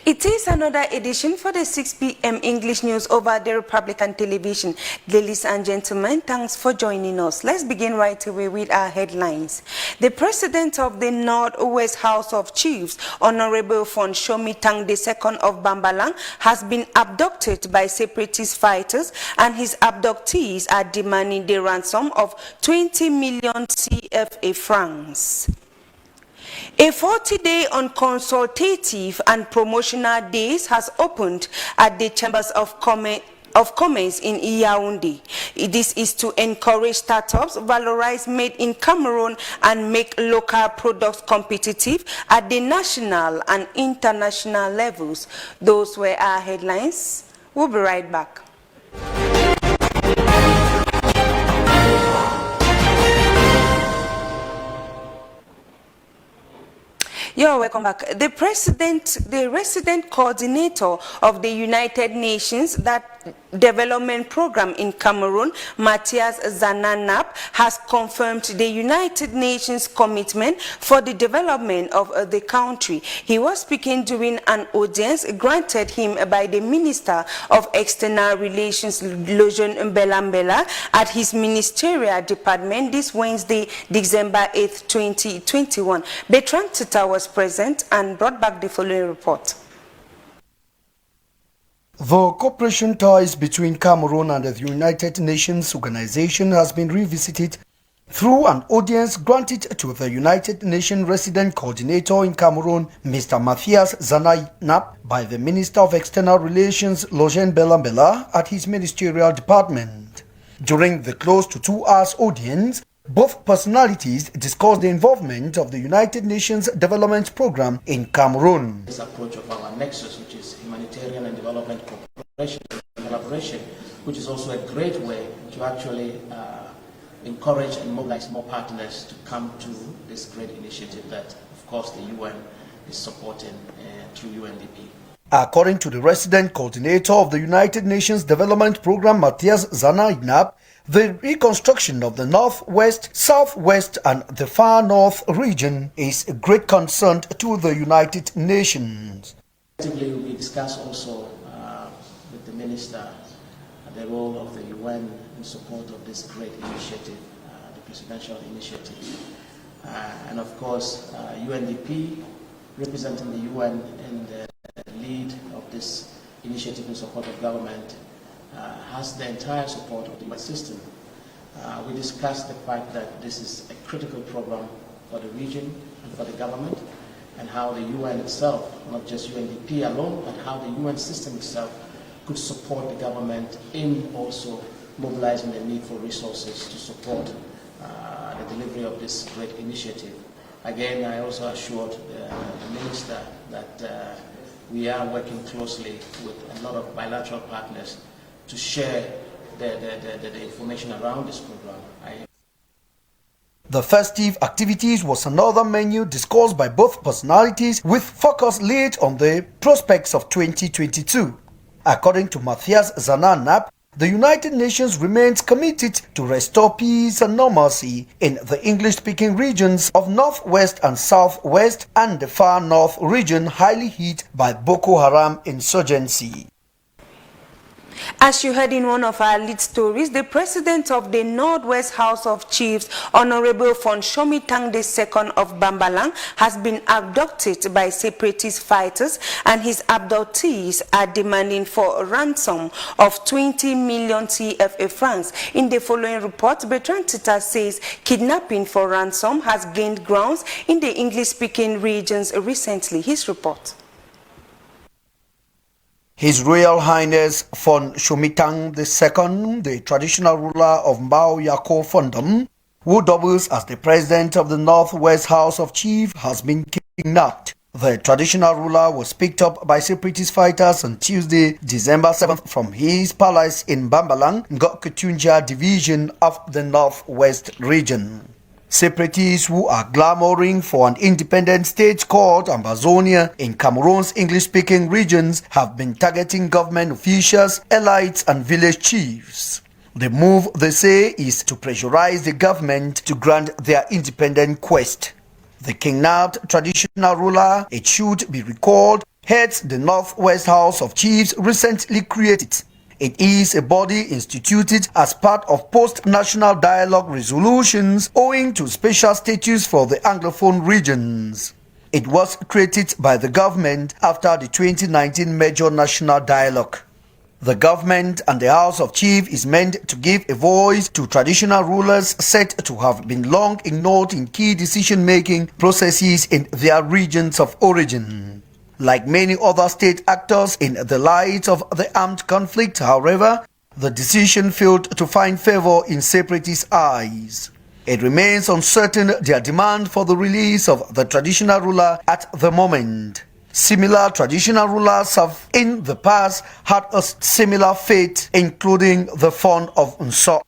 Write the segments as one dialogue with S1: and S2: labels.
S1: It is another edition for the 6 p.m. English news over the Republican television. Ladies and gentlemen, thanks for joining us. Let's begin right away with our headlines. The President of the Northwest House of Chiefs, Honorable Shomitang II of Bambalang, has been abducted by separatist fighters, and his abductees are demanding the ransom of 20 million CFA francs. A 40-day unconsultative and promotional days has opened at the Chambers of Commerce in Yaoundé. This is to encourage startups, valorize made in Cameroon, and make local products competitive at the national and international levels. Those were our headlines. We'll be right back. You're welcome back. The resident coordinator of the United Nations Development Program in Cameroon, Matthias Zananap, has confirmed the United Nations commitment for the development of the country. He was speaking during an audience granted him by the Minister of External Relations, Lojon Mbelambela, at his ministerial department this Wednesday, December 8, 2021. Bertrand Tita was present and brought back the following report.
S2: The cooperation ties between Cameroon and the United Nations organization has been revisited through an audience granted to the United Nations resident coordinator in Cameroon, Mr. Matthias Zananap, by the Minister of External Relations, Lojen Mbelambela, at his ministerial department. During the close to 2 hours audience, both personalities discussed the involvement of the United Nations Development Program in Cameroon.
S3: This approach of our nexus, which is humanitarian and development cooperation and collaboration, which is also a great way to actually encourage and mobilize more partners to come to this great initiative that, of course, the UN is supporting through UNDP.
S2: According to the resident coordinator of the United Nations Development Program, Matthias Zananap, the reconstruction of the Northwest, Southwest and the Far North region is a great concern to the United Nations.
S3: We discussed also with the Minister the role of the UN in support of this great initiative, the presidential initiative. And of course, UNDP, representing the UN in the lead of this initiative in support of government, has the entire support of the UN system. We discussed the fact that this is a critical program for the region and for the government, and how the UN itself, not just UNDP alone, but how the UN system itself could support the government in also mobilizing the need for resources to support the delivery of this great initiative. Again, I also assured the Minister that we are working closely with a lot of bilateral partners to share the information around this program.
S2: The festive activities was another menu discussed by both personalities, with focus laid on the prospects of 2022. According to Matthias Zananap, the United Nations remains committed to restore peace and normalcy in the English-speaking regions of Northwest and Southwest and the Far North region, highly hit by Boko Haram insurgency.
S1: As you heard in one of our lead stories, the President of the Northwest House of Chiefs, Honorable Shomitang II of Bambalang, has been abducted by separatist fighters, and his abductees are demanding for a ransom of 20 million CFA francs. In the following report, Bertrand Tita says kidnapping for ransom has gained grounds in the English-speaking regions recently. His report.
S2: His Royal Highness Shomitang II, the traditional ruler of Mbao Yako Fundum, who doubles as the president of the Northwest House of Chiefs, has been kidnapped. The traditional ruler was picked up by separatist fighters on Tuesday, December 7th, from his palace in Bambalang, Ngok division of the Northwest region. Separatists who are clamoring for an independent state called Ambazonia in Cameroon's English-speaking regions have been targeting government officials, elites and village chiefs. The move, they say, is to pressurize the government to grant their independent quest. The kidnapped traditional ruler, it should be recalled, heads the Northwest House of Chiefs recently created. It is a body instituted as part of post-national dialogue resolutions owing to special status for the Anglophone regions. It was created by the government after the 2019 major national dialogue. The government and the House of Chiefs is meant to give a voice to traditional rulers said to have been long ignored in key decision-making processes in their regions of origin. Like many other state actors in the light of the armed conflict, however, the decision failed to find favor in separatist eyes. It remains uncertain their demand for the release of the traditional ruler at the moment. Similar traditional rulers have in the past had a similar fate, including the Fon of Nso.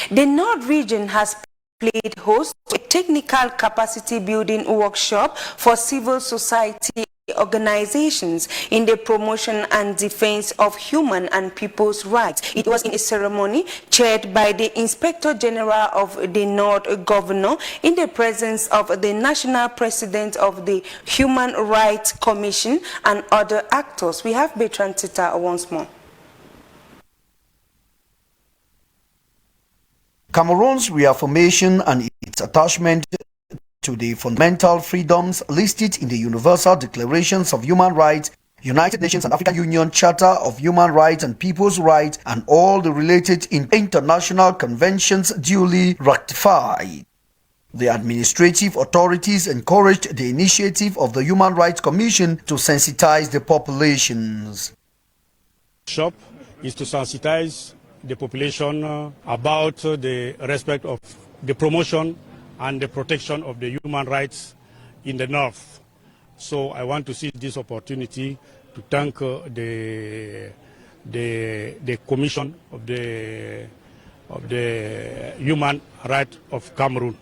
S1: The North region has played host to a technical capacity building workshop for civil society organizations in the promotion and defense of human and people's rights. It was in a ceremony chaired by the Inspector General of the North Governor in the presence of the National President of the Human Rights Commission and other actors. We have BrigadeAntiSardinard once more.
S2: Cameroon's reaffirmation and its attachment to the fundamental freedoms listed in the Universal Declarations of Human Rights, United Nations and African Union Charter of Human Rights and People's Rights, and all the related international conventions duly ratified. The administrative authorities encouraged the initiative of the Human Rights Commission to sensitize the populations.
S4: Shop is to sensitize the population about the respect of the promotion and the protection of the human rights in the North. So I want to seize this opportunity to thank the Commission of the Human Rights of Cameroon.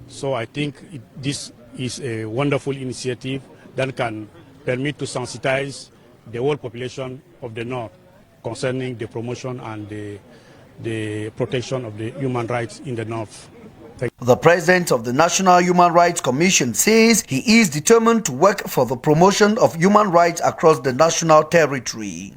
S4: So I think this is a wonderful initiative that can permit to sensitize the whole population of the North concerning the promotion and the protection of the human rights in the North.
S2: The president of the National Human Rights Commission says he is determined to work for the promotion of human rights across the national territory.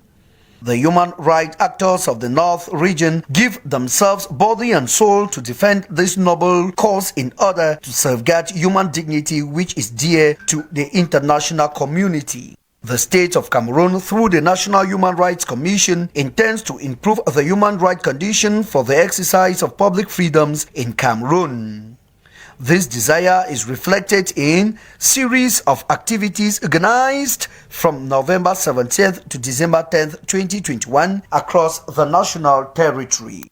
S2: The human rights actors of the North region give themselves body and soul to defend this noble cause in order to safeguard human dignity, which is dear to the international community. The state of Cameroon, through the National Human Rights Commission, intends to improve the human rights condition for the exercise of public freedoms in Cameroon. This desire is reflected in series of activities organized from November 17th to December 10th, 2021 across the national territory.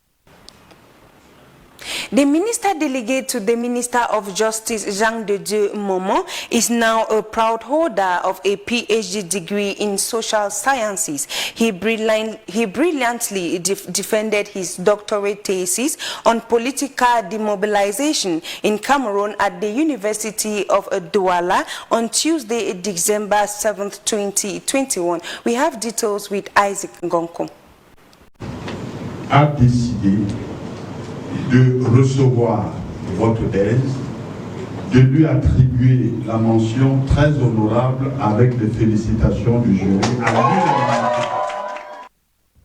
S1: The minister delegate to the Minister of Justice, Jean de Dieu Momo, is now a proud holder of a PhD degree in social sciences. He brilliantly defended his doctorate thesis on political demobilization in Cameroon at the University of Douala on Tuesday, December 7th, 2021. We have details with Isaac Ngonko.
S5: A décidé de recevoir votre thèse, de lui attribuer la mention très honorable avec des félicitations du jury à l'unanimité.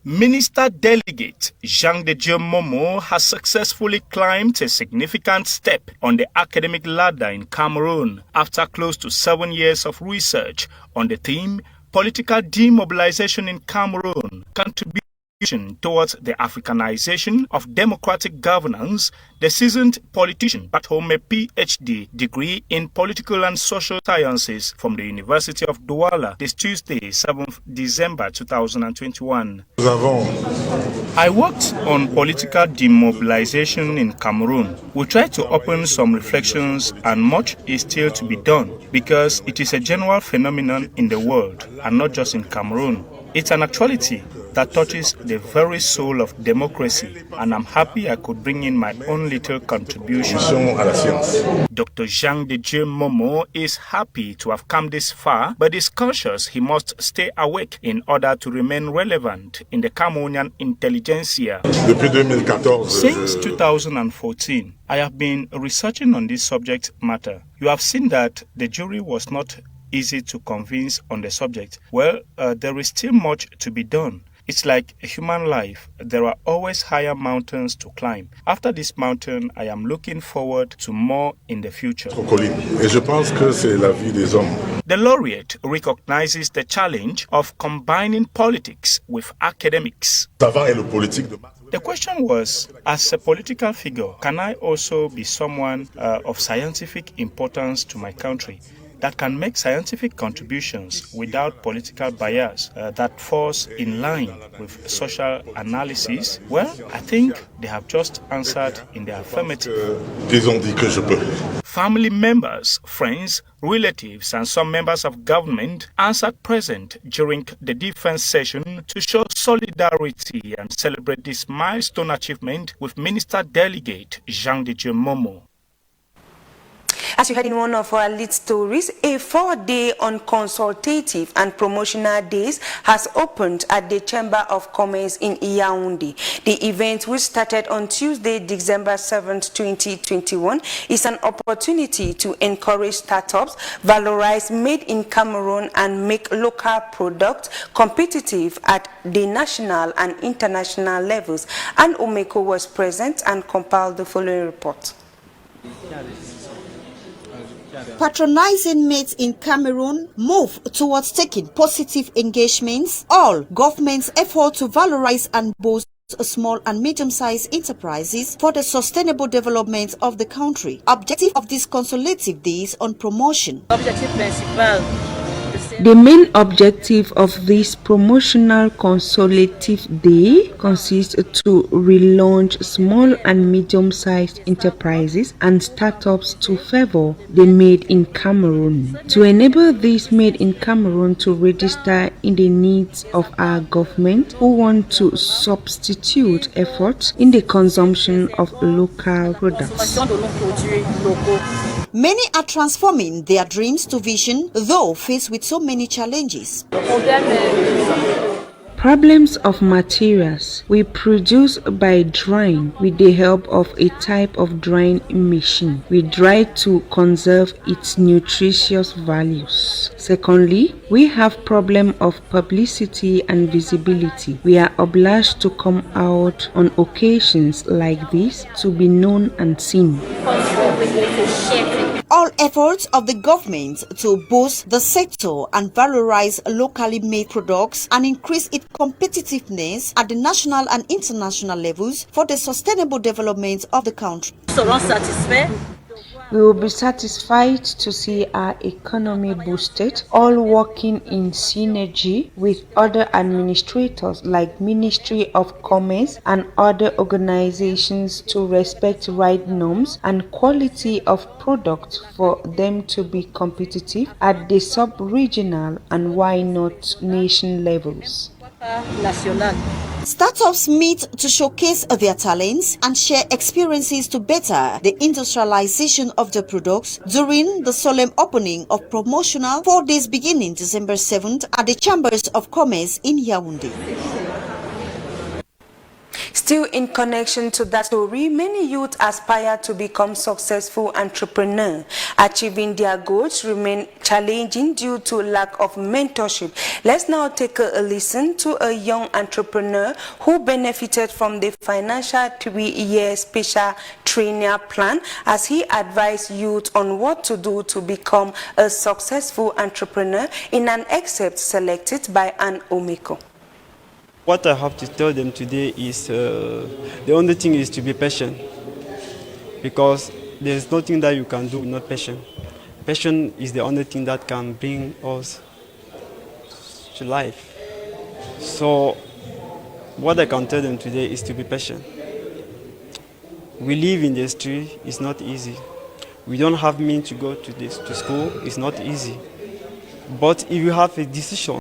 S6: Minister Delegate Jean de Dieu Momo has successfully climbed a significant step on the academic ladder in Cameroon after close to 7 years of research on the theme Political Demobilization in Cameroon, Contribution towards the Africanization of democratic governance. The seasoned politician brought home a PhD degree in political and social sciences from the University of Douala this Tuesday, 7th December 2021. I worked on political demobilization in Cameroon. We tried to open some reflections, and much is still to be done because it is a general phenomenon in the world and not just in Cameroon. It's an actuality that touches the very soul of democracy, and I'm happy I could bring in my own little contribution. Dr. Jean de Dieu Momo is happy to have come this far, but is conscious he must stay awake in order to remain relevant in the Cameroonian intelligentsia. Since 2014, I have been researching on this subject matter. You have seen that the jury was not easy to convince on the subject. Well, there is still much to be done. It's like a human life. There are always higher mountains to climb. After this mountain, I am looking forward to more in the future. The laureate recognizes the challenge of combining politics with academics. The question was, as a political figure, can I also be someone of scientific importance to my country that can make scientific contributions without political bias that falls in line with social analysis? Well, I think they have just answered in the affirmative. Family members, friends, relatives, and some members of government answered present during the defense session to show solidarity and celebrate this milestone achievement with Minister Delegate Jean de Dieu Momo.
S1: As you heard in one of our lead stories, a 4-day on-consultative and promotional days has opened at the Chamber of Commerce in Yaoundé. The event, which started on Tuesday, December 7, 2021, is an opportunity to encourage startups, valorize made in Cameroon, and make local products competitive at the national and international levels. And Omeko was present and compiled the following report.
S7: Patronizing mates in Cameroon move towards taking positive engagements. All government's effort to valorize and boost small and medium-sized enterprises for the sustainable development of the country. Objective of this consultative days on promotion.
S1: The main objective of this promotional consultative day consists to relaunch small and medium-sized enterprises and startups to favor the Made in Cameroon. To enable this Made in Cameroon to register in the needs of our government who want to substitute efforts in the consumption of local products.
S7: Many are transforming their dreams to vision, though faced with so many challenges.
S1: Problems of materials we produce by drying with the help of a type of drying machine. We dry to conserve its nutritious values. Secondly, we have problem of publicity and visibility. We are obliged to come out on occasions like this to be known and seen.
S7: All efforts of the government to boost the sector and valorize locally made products and increase its competitiveness at the national and international levels for the sustainable development of the country.
S1: We will be satisfied to see our economy boosted, all working in synergy with other administrators like Ministry of Commerce and other organizations to respect right norms and quality of products for them to be competitive at the sub-regional and why not nation levels.
S7: Startups meet to showcase their talents and share experiences to better the industrialization of the products during the solemn opening of promotional 4 days beginning December 7th at the Chambers of Commerce in Yaoundé.
S1: Still in connection to that story, many youth aspire to become successful entrepreneurs. Achieving their goals remain challenging due to lack of mentorship. Let's now take a listen to a young entrepreneur who benefited from the financial 3-year special training plan as he advised youth on what to do to become a successful entrepreneur in an excerpt selected by Anne Omeko.
S8: What I have to tell them today is the only thing is to be patient, because there's nothing that you can do with not patient. Passion is the only thing that can bring us to life. So what I can tell them today is to be patient. We live in the street, it's not easy. We don't have means to go to school, it's not easy. But if you have a decision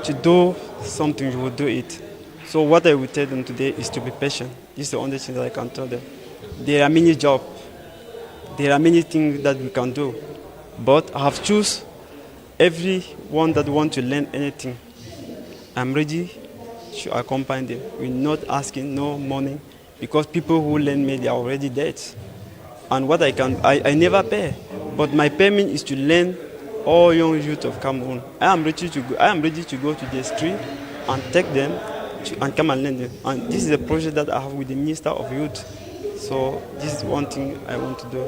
S8: to do something, you will do it. So what I will tell them today is to be patient. This is the only thing that I can tell them. There are many jobs. There are many things that we can do. But I have choose everyone that wants to learn anything. I'm ready to accompany them. We're not asking no money because people who lend me, they are already dead. And what I never pay. But my payment is to learn all young youth of Cameroon. I am ready to go to the street and take them and come and learn them. And this is a project that I have with the Minister of Youth. So this is one thing I want to do.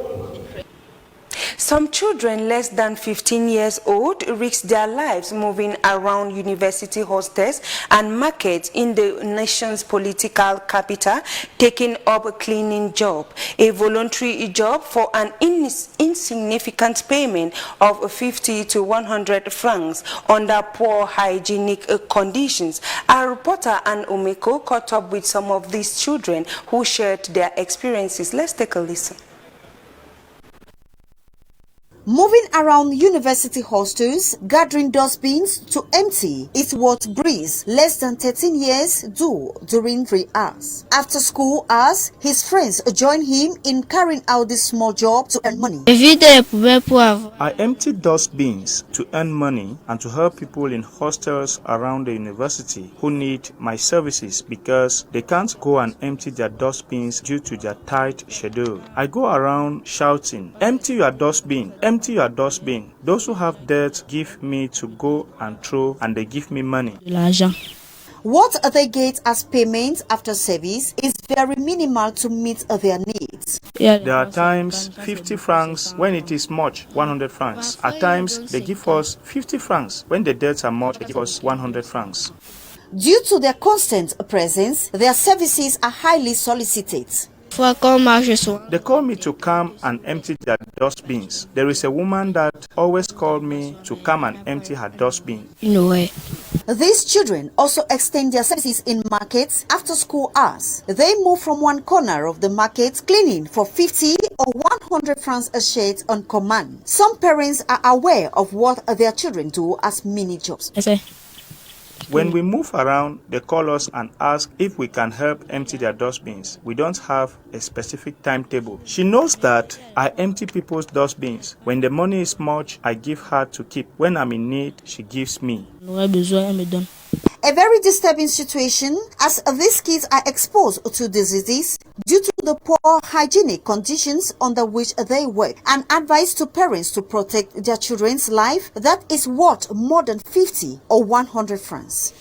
S1: Some children less than 15 years old risk their lives moving around university hostels and markets in the nation's political capital, taking up a cleaning job, a voluntary job for an insignificant payment of 50 to 100 francs under poor hygienic conditions. Our reporter Ann Omeko caught up with some of these children who shared their experiences. Let's take a listen.
S7: Moving around university hostels, gathering dustbins to empty is what Breeze, less than 13 years, do during 3 hours. After school hours, his friends join him in carrying out this small job to earn money.
S6: I empty dustbins to earn money and to help people in hostels around the university who need my services because they can't go and empty their dustbins due to their tight schedule. I go around shouting, "Empty your dustbin, empty your dustbin." Those who have dirt give me to go and throw, and they give me money.
S7: What they get as payment after service is very minimal to meet their needs.
S6: There are times 50 francs when it is much, 100 francs. At times they give us 50 francs. When the debts are much, they give us 100 francs.
S7: Due to their constant presence, their services are highly solicited.
S6: They call me to come and empty their dustbins. There is a woman that always calls me to come and empty her dustbin.
S7: These children also extend their services in markets after school hours. They move from one corner of the market cleaning for 50 or 100 francs a shirt on command. Some parents are aware of what their children do as mini jobs.
S6: When we move around, they call us and ask if we can help empty their dustbins. We don't have a specific timetable. She knows that I empty people's dustbins. When the money is much, I give her to keep. When I'm in need, she gives me.
S7: A very disturbing situation as these kids are exposed to diseases due to the poor hygienic conditions under which they work, and advice to parents to protect their children's life that is worth more than 50 or 100 francs.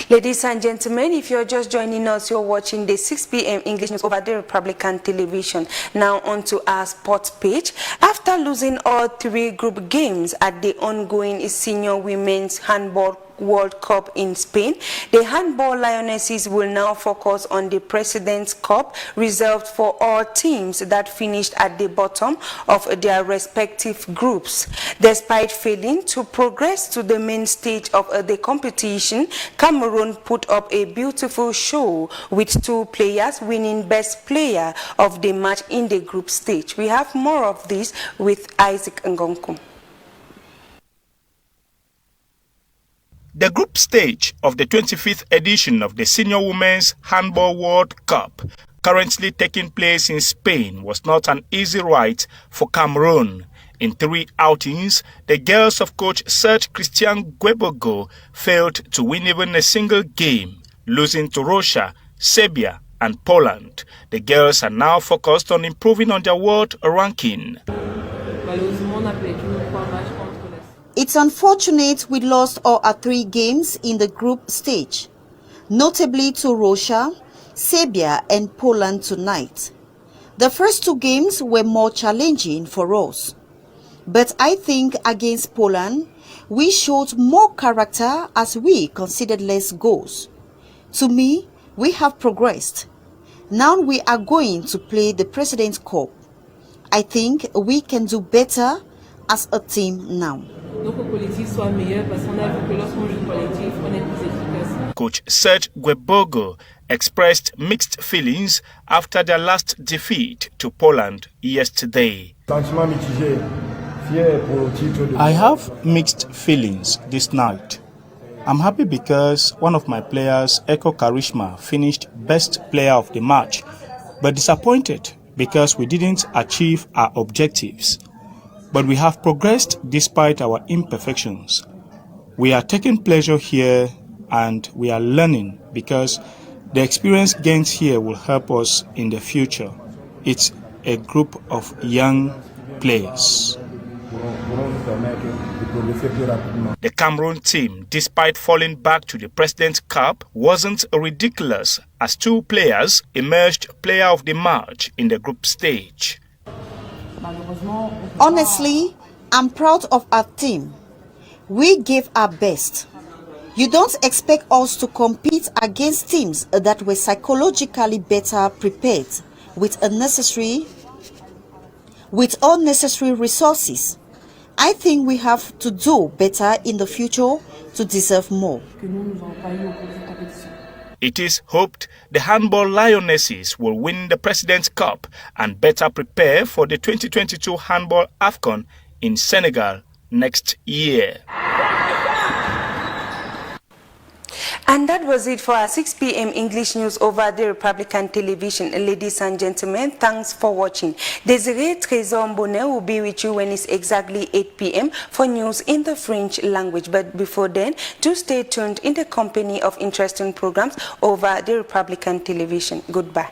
S1: Ladies and gentlemen, if you're just joining us, you're watching the 6 p.m. English news over the Republican television. Now on to our sports page. After losing all 3 group games at the ongoing Senior Women's Handball World Cup in Spain, the Handball Lionesses will now focus on the President's Cup, reserved for all teams that finished at the bottom of their respective groups. Despite failing to progress to the main stage of the competition, Cameroon put up a beautiful show with 2 players winning Best Player of the match in the group stage. We have more of this with Isaac Ngonku.
S6: The group stage of the 25th edition of the Senior Women's Handball World Cup, currently taking place in Spain, was not an easy ride for Cameroon. In 3 outings, the girls of coach Serge Christian Guebogo failed to win even a single game, losing to Russia, Serbia, and Poland. The girls are now focused on improving on their world ranking.
S7: It's unfortunate we lost all our 3 games in the group stage, notably to Russia, Serbia and Poland tonight. The first 2 games were more challenging for us. But I think against Poland, we showed more character as we conceded less goals. To me, we have progressed. Now we are going to play the President's Cup. I think we can do better as a team now.
S6: Coach Serge Guebogo expressed mixed feelings after their last defeat to Poland yesterday.
S9: I have mixed feelings this night.
S6: I'm happy because one of my players, Echo Karishma, finished best player of the match, but disappointed because we didn't achieve our objectives. But we have progressed despite our imperfections. We are taking pleasure here and we are learning because the experience gained here will help us in the future. It's a group of young players. The Cameroon team, despite falling back to the President's Cup, wasn't ridiculous as 2 players emerged player of the match in the group stage.
S7: Honestly, I'm proud of our team. We gave our best. You don't expect us to compete against teams that were psychologically better prepared with all necessary resources. I think we have to do better in the future to deserve more.
S6: It is hoped the Handball Lionesses will win the President's Cup and better prepare for the 2022 Handball AFCON in Senegal next year.
S1: And that was it for our 6 p.m. English news over the Republican television. Ladies and gentlemen, thanks for watching. Desiree Trésor Mbonnet will be with you when it's exactly 8 p.m. for news in the French language. But before then, do stay tuned in the company of interesting programs over the Republican television. Goodbye.